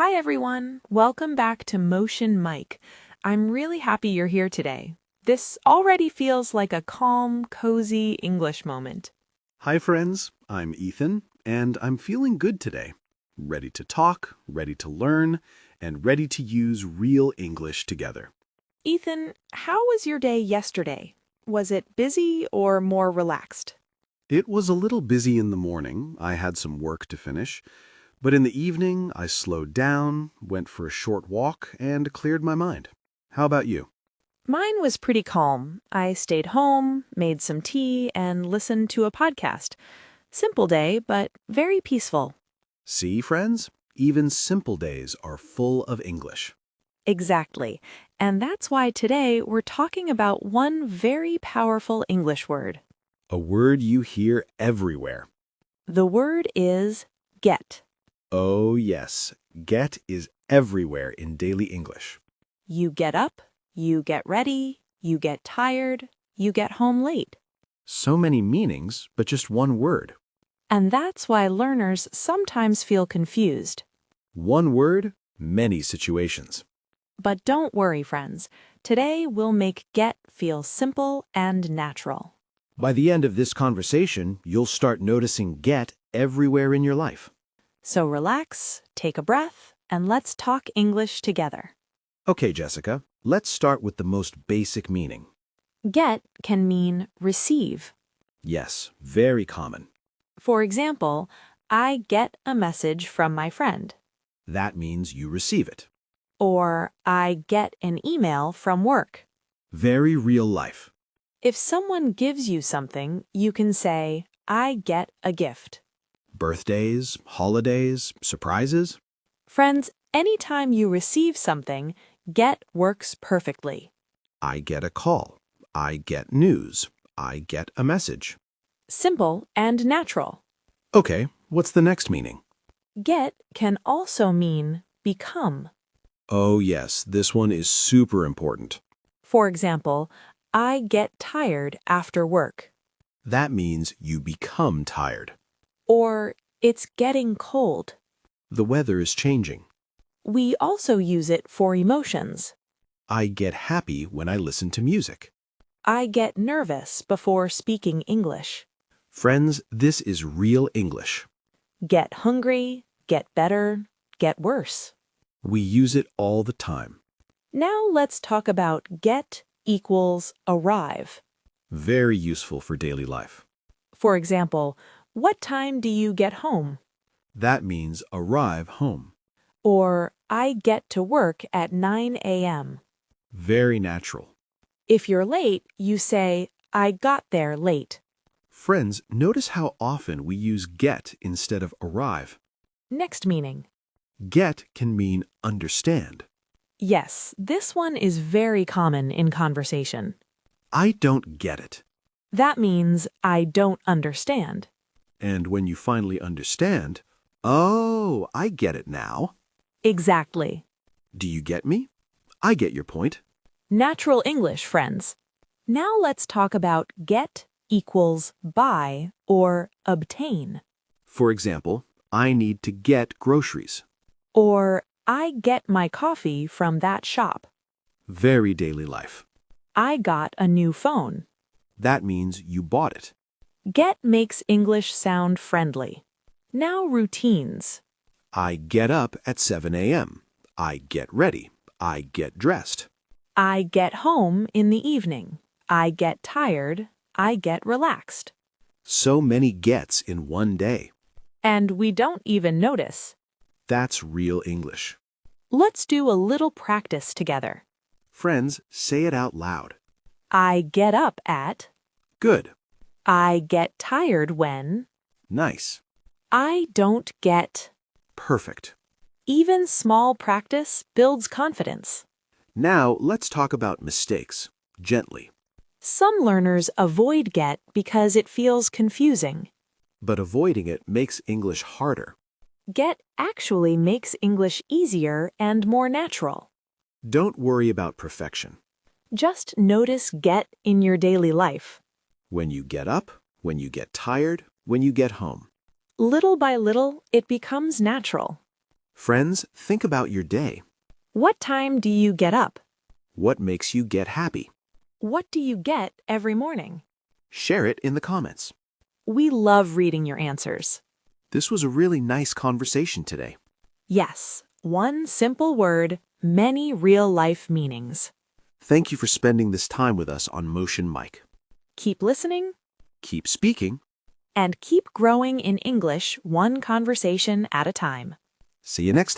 Hi everyone, welcome back to Motion Mike. I'm really happy you're here today. This already feels like a calm, cozy English moment. Hi friends, I'm Ethan, and I'm feeling good today. Ready to talk, ready to learn, and ready to use real English together. Ethan, how was your day yesterday? Was it busy or more relaxed? It was a little busy in the morning. I had some work to finish. But in the evening, I slowed down, went for a short walk, and cleared my mind. How about you? Mine was pretty calm. I stayed home, made some tea, and listened to a podcast. Simple day, but very peaceful. See, friends? Even simple days are full of English. Exactly. And that's why today we're talking about one very powerful English word. A word you hear everywhere. The word is get. Oh yes, get is everywhere in daily English. You get up, you get ready, you get tired, you get home late. So many meanings, but just one word. And that's why learners sometimes feel confused. One word, many situations. But don't worry, friends. Today we'll make get feel simple and natural. By the end of this conversation, you'll start noticing get everywhere in your life. So relax, take a breath, and let's talk English together. Okay, Jessica, let's start with the most basic meaning. Get can mean receive. Yes, very common. For example, I get a message from my friend. That means you receive it. Or I get an email from work. Very real life. If someone gives you something, you can say, I get a gift. Birthdays, holidays, surprises. Friends, anytime you receive something, get works perfectly. I get a call. I get news. I get a message. Simple and natural. Okay, what's the next meaning? Get can also mean become. Oh yes, this one is super important. For example, I get tired after work. That means you become tired. Or it's getting cold. The weather is changing. We also use it for emotions. I get happy when I listen to music. I get nervous before speaking English. Friends, this is real English. Get hungry, get better, get worse. We use it all the time. Now let's talk about get equals arrive. Very useful for daily life. For example, what time do you get home? That means arrive home. Or I get to work at 9 a.m. Very natural. If you're late, you say, I got there late. Friends, notice how often we use get instead of arrive. Next meaning. Get can mean understand. Yes, this one is very common in conversation. I don't get it. That means I don't understand. And when you finally understand, oh, I get it now. Exactly. Do you get me? I get your point. Natural English, friends. Now let's talk about get equals buy or obtain. For example, I need to get groceries. Or I get my coffee from that shop. Very daily life. I got a new phone. That means you bought it. Get makes English sound friendly. Now routines. I get up at 7 a.m. I get ready. I get dressed. I get home in the evening. I get tired. I get relaxed. So many gets in one day. And we don't even notice. That's real English. Let's do a little practice together. Friends, say it out loud. I get up at. Good. I get tired when. Nice. I don't get. Perfect. Even small practice builds confidence. Now let's talk about mistakes, gently. Some learners avoid get because it feels confusing. But avoiding it makes English harder. Get actually makes English easier and more natural. Don't worry about perfection. Just notice get in your daily life. When you get up, when you get tired, when you get home. Little by little, it becomes natural. Friends, think about your day. What time do you get up? What makes you get happy? What do you get every morning? Share it in the comments. We love reading your answers. This was a really nice conversation today. Yes, one simple word, many real-life meanings. Thank you for spending this time with us on Motion Mic. Keep listening Keep speaking. and keep growing in English one conversation at a time. See you next time.